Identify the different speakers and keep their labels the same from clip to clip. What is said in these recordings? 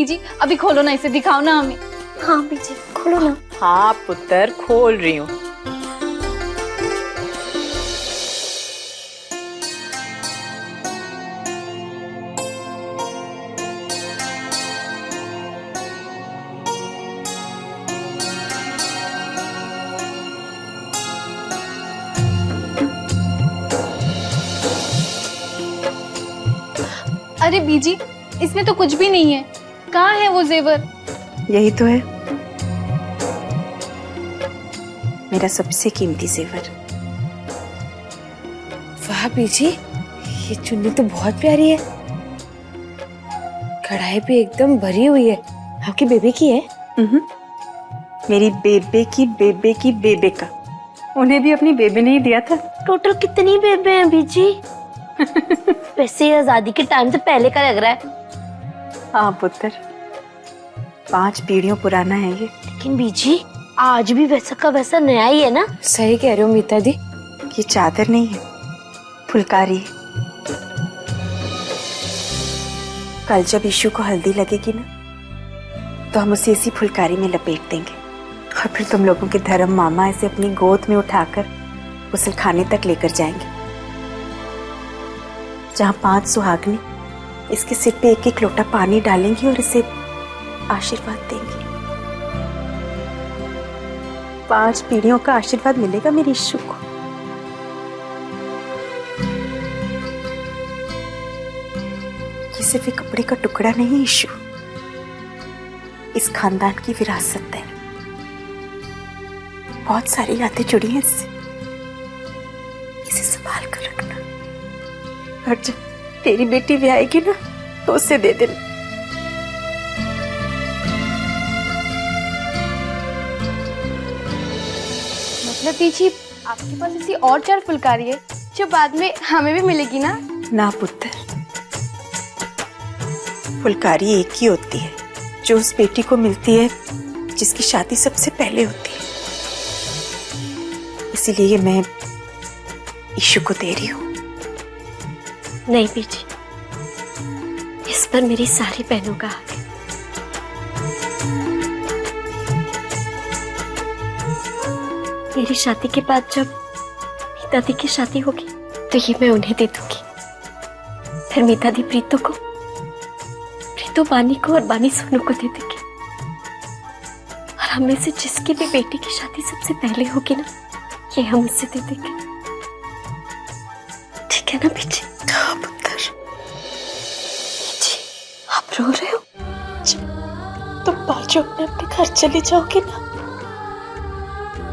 Speaker 1: बीजी, अभी खोलो ना इसे, दिखाओ ना हमें।
Speaker 2: हाँ बीजी खोलो ना।
Speaker 3: हाँ पुत्र खोल रही हूँ।
Speaker 1: अरे बीजी, इसमें तो कुछ भी नहीं है। कहाँ है वो जेवर?
Speaker 4: यही तो है मेरा सबसे कीमती जेवर।
Speaker 2: वाह बीजी, ये चुन्नी तो बहुत प्यारी है। कढ़ाई भी एकदम भरी हुई है। आपकी बेबे की है?
Speaker 4: मेरी बेबे की बेबे की बेबे का। उन्हें भी अपनी बेबे ने ही दिया था।
Speaker 2: टोटल कितनी बेबे हैं बीजी? वैसे आजादी के टाइम से पहले का लग रहा है।
Speaker 4: हाँ पुत्र, 5 पीढ़ियों पुराना है ये।
Speaker 2: लेकिन बीजी आज भी वैसा का वैसा नया ही है ना? सही कह रहे हो मीता दी।
Speaker 4: ये चादर नहीं है, फुलकारी है। कल जब ईशु को हल्दी लगेगी ना, तो हम उसे इसी फुलकारी में लपेट देंगे और फिर तुम लोगों के धर्म मामा इसे अपनी गोद में उठाकर गुस्लखाने तक लेकर जाएंगे, जहां 5 सुहागने इसके सिर पे एक एक लोटा पानी डालेंगी और इसे आशीर्वाद देंगी। 5 पीढ़ियों का आशीर्वाद मिलेगा मेरे ईशु को। ये सिर्फ एक कपड़े का टुकड़ा नहीं ईशु, इस खानदान की विरासत है। बहुत सारी यादें जुड़ी हैं इससे। इसे संभाल कर रखना और जब तेरी बेटी भी आएगी ना, तो उसे दे देना।
Speaker 1: मतलब बीजी, आपके पास ऐसी और 4 फुलकारी है जो बाद में हमें भी मिलेगी ना?
Speaker 4: ना पुत्र, फुलकारी एक ही होती है जो उस बेटी को मिलती है जिसकी शादी सबसे पहले होती है। इसीलिए मैं ईशु को दे रही हूँ।
Speaker 2: नहीं बीजी, इस पर मेरी सारी बहनों का हक है। मेरी शादी के बाद जब मीता दी की शादी होगी तो ये मैं उन्हें दे दूंगी। फिर मीता दी प्रीतो को, प्रीतो बानी को और बानी सोनू को दे देगी। और हम में से जिसकी भी बेटी की शादी सबसे पहले होगी ना, ये हम उससे दे देंगे। ठीक है ना बीजी?
Speaker 4: हाँ पुत्र।
Speaker 2: जी, आप रो रहे हो?
Speaker 4: तुम बाजू अपने अपने घर चली जाओगे ना,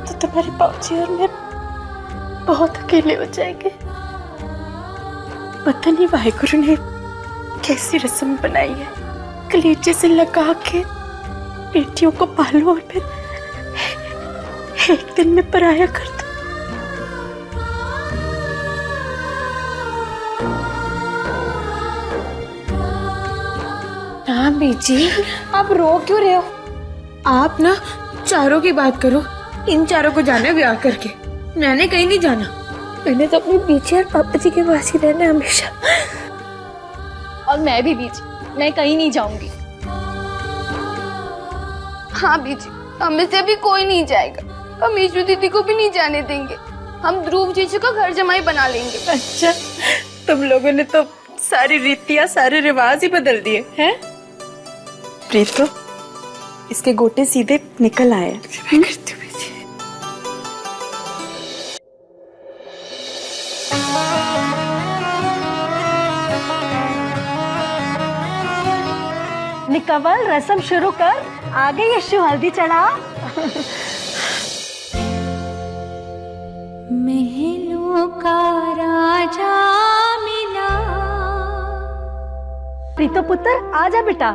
Speaker 4: तो तुम्हारे बाबूजी और मैं बहुत अकेले हो जाएंगे। पता नहीं वाहिगुरु ने कैसी रस्म बनाई है, कलेजे से लगा के बेटियों को पालो और फिर एक दिन में पराया कर दो।
Speaker 2: हाँ बीजी, आप रो क्यों रहे हो?
Speaker 5: आप ना चारों की बात करो। इन चारों को जाना है ब्याह करके, मैंने कहीं नहीं जाना।
Speaker 2: मैंने तो अपने बीजी और पापा जी के पास ही रहना हमेशा।
Speaker 1: और मैं भी बीजी, मैं कहीं नहीं जाऊंगी। हाँ बीजी, हमें से अभी कोई नहीं जाएगा। हम ईशु दीदी को भी नहीं जाने देंगे। हम ध्रुव जीजू का घर जमाई बना लेंगे।
Speaker 4: अच्छा, तुम लोगों ने तो सारी रीतियां, सारे रिवाज ही बदल दिए हैं। प्रीतो, इसके गोटे सीधे निकल आए।
Speaker 2: निकवल रस्म शुरू कर, आगे यीशु हल्दी चढ़ा।
Speaker 6: महलों का राजा मिला।
Speaker 2: प्रीतो पुत्र आजा बेटा।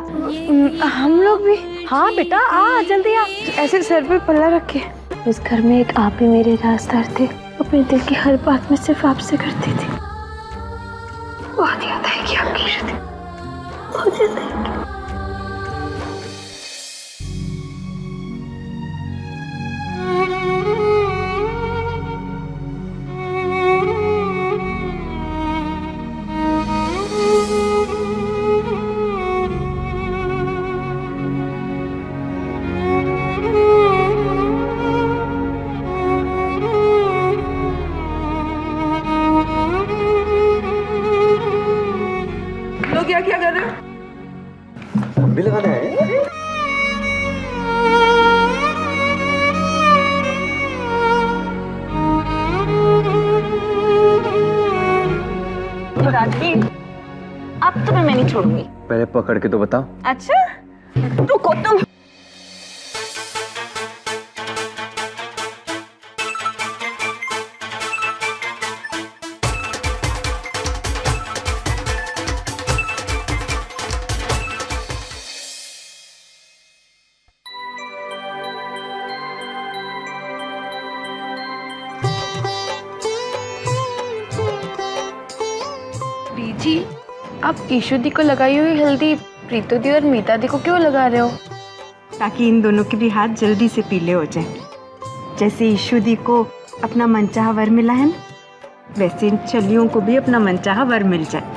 Speaker 2: हम लोग भी। हाँ बेटा आ, जल्दी आ। ऐसे सर पे पल्ला रखे। उस घर में एक आप ही मेरे राजदार थे। अपने दिल की हर बात में सिर्फ आपसे करती थी। बहुत याद आएगी आपकी, बहुत याद आएगी।
Speaker 4: क्या कर रहे हो?
Speaker 7: भी लगाना है।
Speaker 4: राजवीर, अब तुम्हें मैं नहीं छोड़ूंगी।
Speaker 7: पहले पकड़ के तो बताओ।
Speaker 4: अच्छा, रुको तुम।
Speaker 1: बीजी, आप ईशु दी को लगाई हुई हल्दी प्रीतो दी और मीता दी को क्यों लगा रहे हो?
Speaker 4: ताकि इन दोनों के भी हाथ जल्दी से पीले हो जाए। जैसे ईशु दी को अपना मनचाहा वर मिला है ना, वैसे इन चलियों को भी अपना मनचाहा वर मिल जाए।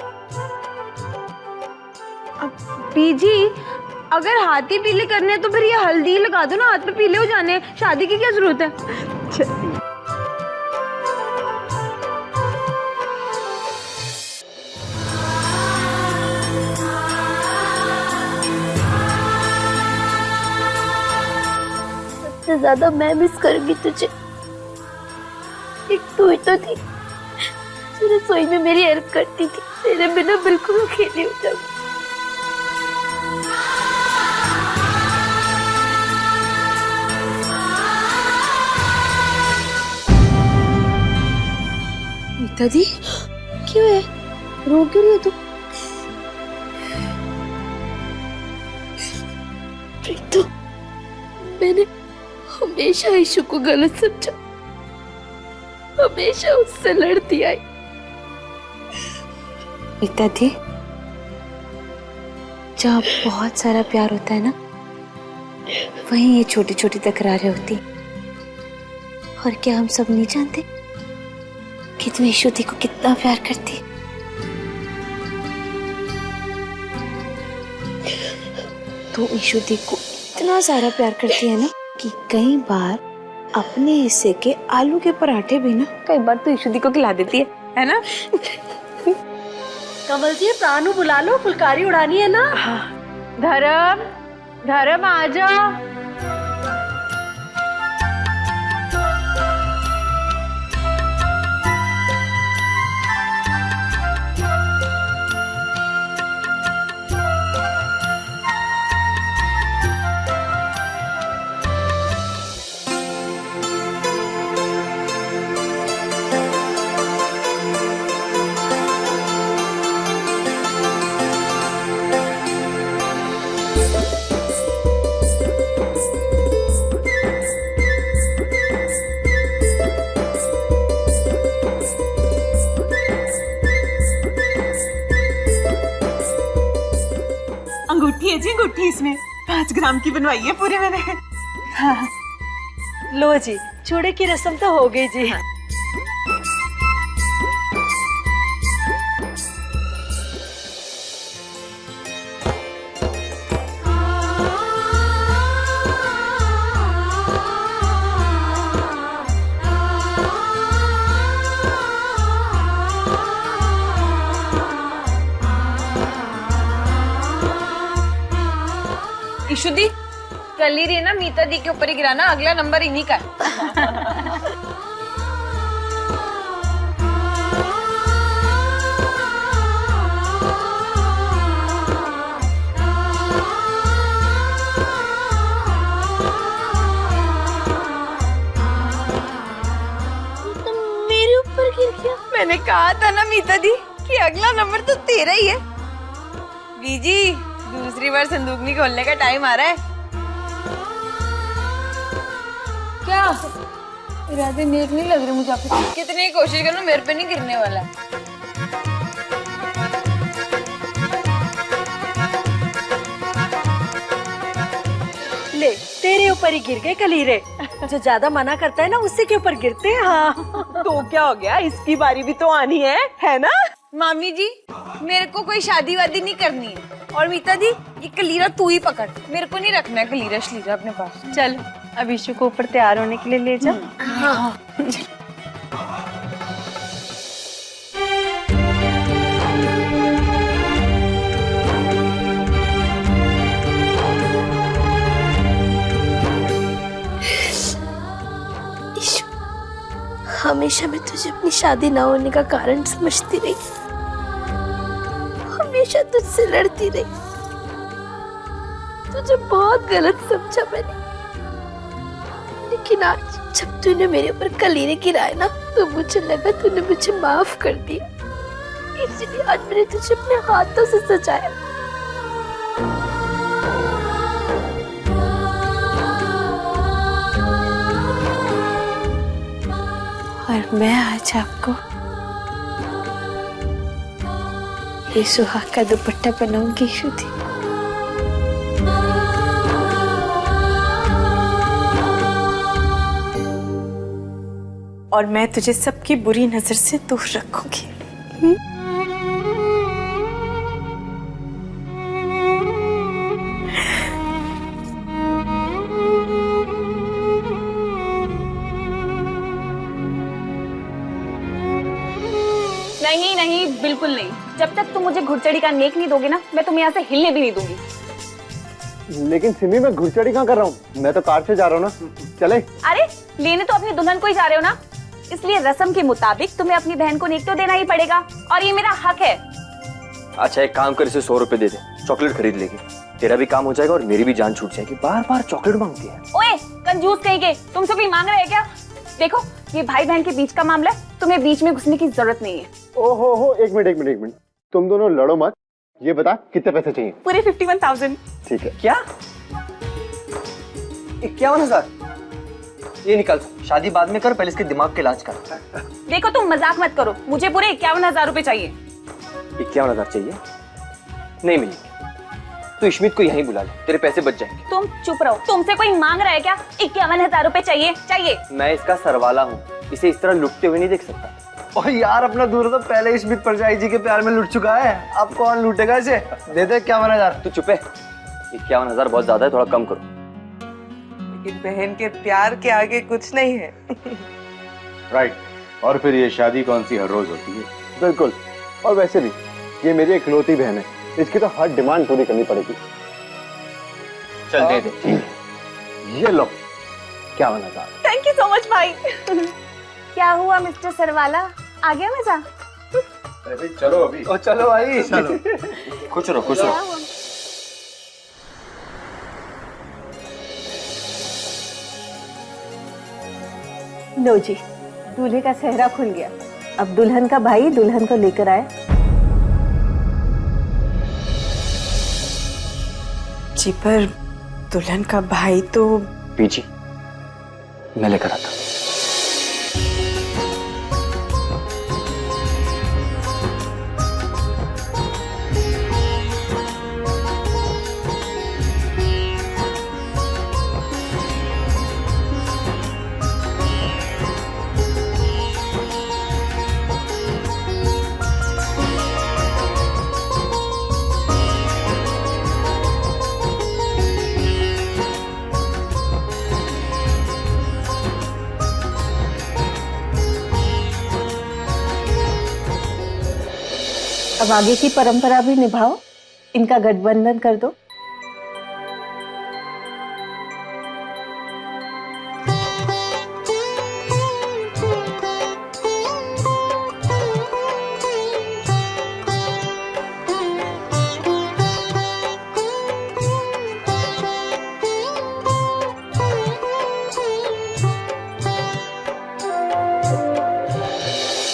Speaker 5: बीजी, अगर हाथ ही पीले करने हैं तो फिर ये हल्दी लगा दो ना, हाथ पे पीले हो जाने हैं। शादी की क्या जरूरत है?
Speaker 2: सबसे ज्यादा मैं मिस करूंगी तुझे। एक तू ही तो थी जो रसोई में मेरी हेल्प करती थी। तेरे बिना बिल्कुल अकेली हो जाऊंगी।
Speaker 5: मीता दी, क्यों है? रो क्यों रही हो तुम?
Speaker 2: प्रीतो, मैंने हमेशा ईशु को गलत समझा, हमेशा उससे लड़ती आई।
Speaker 4: मीता दी, जहाँ बहुत सारा प्यार होता है ना, वहीं ये छोटी छोटी तकरारें होती। और क्या हम सब नहीं जानते कि तू ईशु दी को कितना प्यार करती? तो ईशु दी को इतना सारा प्यार करती है ना कि कई बार अपने हिस्से के आलू के पराठे भी ना कई बार तो ईशु दी को खिला देती है ना?
Speaker 2: कमल जी, प्राणु बुला लो, फुलकारी उड़ानी है ना।
Speaker 5: धर्म, धर्म आजा।
Speaker 3: अंगूठी है जी, अंगूठी इसमें 5 ग्राम की बनवाई है पूरे मैंने। हाँ।
Speaker 2: लो जी, चूड़े की रस्म तो हो गई जी।
Speaker 5: ईशु दी, कल ही रही ना मीता दी के ऊपर ही गिराना, अगला नंबर इन्हीं का है।
Speaker 2: मेरे ऊपर गिर गया।
Speaker 5: मैंने कहा था ना मीता दी कि अगला नंबर तो तेरा ही है। बीजी, दूसरी बार संदूक नहीं खोलने का टाइम आ रहा है। क्या इरादे नेक नहीं लग रहे मुझे आपको? कितनी कोशिश करूं मेरे पे नहीं गिरने वाला।
Speaker 2: ले, तेरे ऊपर ही गिर गए कलीरे। जो ज्यादा मना करता है ना, उसी के ऊपर गिरते हैं। हाँ,
Speaker 3: तो क्या हो गया, इसकी बारी भी तो आनी है ना?
Speaker 5: मामी जी, मेरे को कोई शादी वादी नहीं करनी है। और मीता दी, ये कलीरा तू ही पकड़, मेरे को नहीं रखना है कलीरा शलीरा अपने पास।
Speaker 4: चल, अब ईशु को ऊपर तैयार होने के लिए ले जा।
Speaker 5: हाँ।
Speaker 2: हमेशा मैं तुझे अपनी शादी ना होने का कारण समझती रही, हमेशा तुझसे लड़ती रही, तुझे बहुत गलत समझा मैंने। लेकिन आज जब तूने मेरे ऊपर कलीरे गिराए ना, तो मुझे लगा तूने मुझे माफ कर दिया, इसलिए आज मैंने तुझे अपने हाथों से सजाया। और मैं आज आपको ये सुहाग का दुपट्टा बनाऊंगी श्रुति।
Speaker 4: और मैं तुझे सबकी बुरी नजर से दूर रखूंगी।
Speaker 8: नहीं नहीं, बिल्कुल नहीं। जब तक तुम मुझे घुड़चड़ी का नेक नहीं दोगे ना, मैं तुम्हें यहाँ से हिलने भी नहीं दूंगी।
Speaker 7: लेकिन सिमी, मैं घुड़चड़ी कहाँ कर रहा हूँ? मैं तो कार से जा रहा हूँ ना। चले?
Speaker 8: अरे लेने तो अपनी दुल्हन को ही जा रहे हो ना, इसलिए रस्म के मुताबिक तुम्हें अपनी बहन को नेक तो देना ही पड़ेगा, और ये मेरा हक है।
Speaker 7: अच्छा, एक काम कर, इसे 100 रुपए दे दे, चॉकलेट खरीद लेगी। तेरा भी काम हो जाएगा और मेरी भी जान छूट जाएगी। बार बार चॉकलेट मांगती है।
Speaker 8: ओए कंजूस कहीं के, तुमसे कोई मांग रहा है क्या? देखो, ये भाई बहन के बीच का मामला है, तुम्हें बीच में घुसने की जरूरत नहीं है।
Speaker 7: ओहो, एक मिनट, तुम दोनों लड़ो मत। ये बता, कितने पैसे चाहिए?
Speaker 8: पूरे 51,000।
Speaker 7: ठीक है।
Speaker 9: क्या? 51,000? ये निकाल, शादी बाद में कर, पहले इसके दिमाग के इलाज कर।
Speaker 8: देखो तुम मजाक मत करो, मुझे पूरे 51,000 रुपए चाहिए।
Speaker 7: 51,000 चाहिए? नहीं मिलेंगे। तो इश्मित को यहीं बुला ले, तेरे पैसे बच जाएंगे।
Speaker 8: तुम चुप रहो, तुमसे कोई मांग रहा है क्या? 51,000 रुपए चाहिए।
Speaker 7: मैं इसका सरवाला हूँ, इसे इस तरह लुटते हुए नहीं देख सकता।
Speaker 9: और यार, अपना दूर तो पहले इश्मित परजाई जी के प्यार में लुट चुका है, अब कौन लूटेगा इसे? दे दे 51,000।
Speaker 7: तू चुप है। 51,000 बहुत ज्यादा है, थोड़ा कम करो।
Speaker 10: लेकिन बहन के प्यार के आगे कुछ नहीं है।
Speaker 11: राइट। और फिर ये शादी कौन सी हर रोज होती है?
Speaker 7: बिल्कुल। और वैसे भी ये मेरी इकलौती बहन है, इसकी तो हर डिमांड पूरी करनी पड़ेगी।
Speaker 9: चल दे दे।
Speaker 7: ये लो 51,000।
Speaker 8: थैंक यू सो मच भाई। क्या हुआ मिस्टर सरवाला, आ गया मजा?
Speaker 11: अरे भाई चलो अभी।
Speaker 9: ओ चलो भाई, चलो।
Speaker 7: खुश रहो, खुश रहो।
Speaker 10: लो जी, दूल्हे का सेहरा खुल गया। अब दुल्हन का भाई दुल्हन को लेकर आए।
Speaker 4: जी पर दुल्हन का भाई तो
Speaker 7: पीछे मैं लेकर आता।
Speaker 10: अब आगे की परंपरा भी निभाओ, इनका गठबंधन कर दो।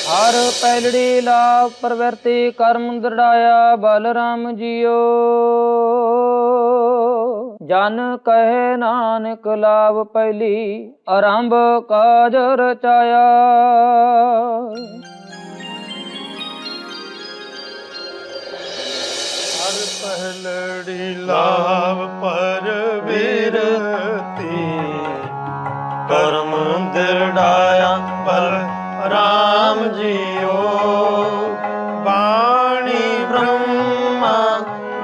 Speaker 12: हर पैलड़ी लाभ प्रवृत्ति कर्म दृढ़ाया बलराम जियो, जन कहे नानक लाभ पहली आरंभ काज रचाया।
Speaker 11: हर पहलड़ी लाभ परविरति कर्म दृढ़ाया बल राम जियो, वाणी ब्रह्मा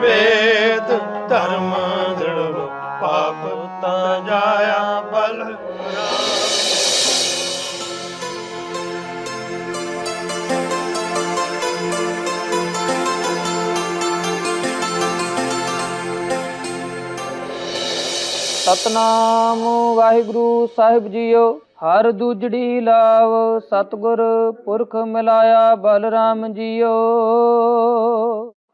Speaker 11: वेद धर्म दृढ़ पाप तजाया बल
Speaker 12: सतनाम वाहिगुरु साहिब जियो। हर दूजड़ी लाव सतगुर पुरख मिलाया बलराम जियो।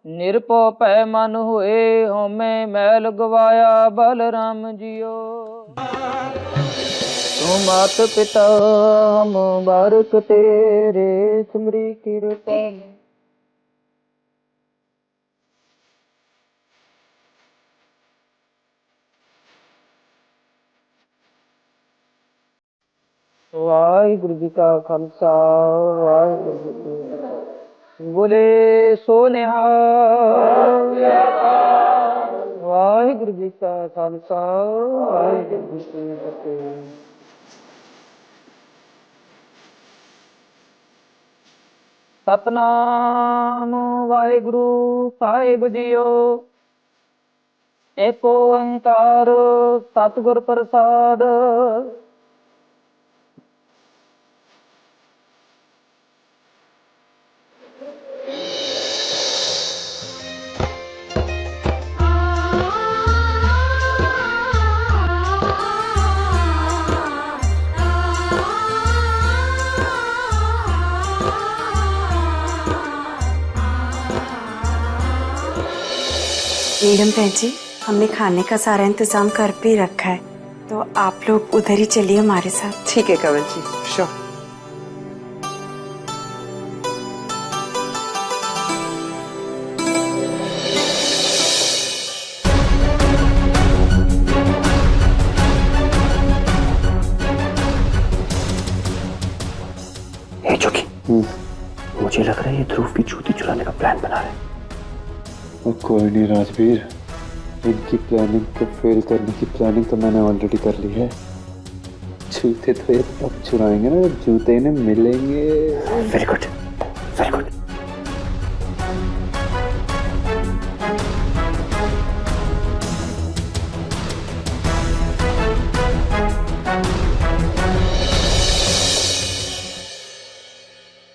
Speaker 12: निरपो पै मन हुए होमे मैल गवाया बलराम जियो। तू मात पिता हम बारक तेरे सिमरी कृपा। वाहिगुरु जी का खालसा वाहिगुरु जी की फतेह। बोले सो निहाल। वाहिगुरु जी का खालसा वाहिगुरु जी की फतेह। सतनाम वाहिगुरु साहिब जियो। एक ओंकार सतगुर प्रसाद।
Speaker 4: मैडम बहन जी, हमने खाने का सारा इंतजाम कर भी रखा है, तो आप लोग उधर ही चलिए हमारे साथ।
Speaker 3: ठीक है कंवल जी, श्योर।
Speaker 7: जोगी, मुझे लग रहा है ये ध्रुव भी जूती चुराने का प्लान बना रहे हैं।
Speaker 11: कोई नहीं राजवीर, इनकी प्लानिंग को फेल करने की प्लानिंग तो मैंने ऑलरेडी कर ली है। जूते तो ये तब चुराएंगे ना जब जूते इन्हें मिलेंगे।
Speaker 7: Very good, very good.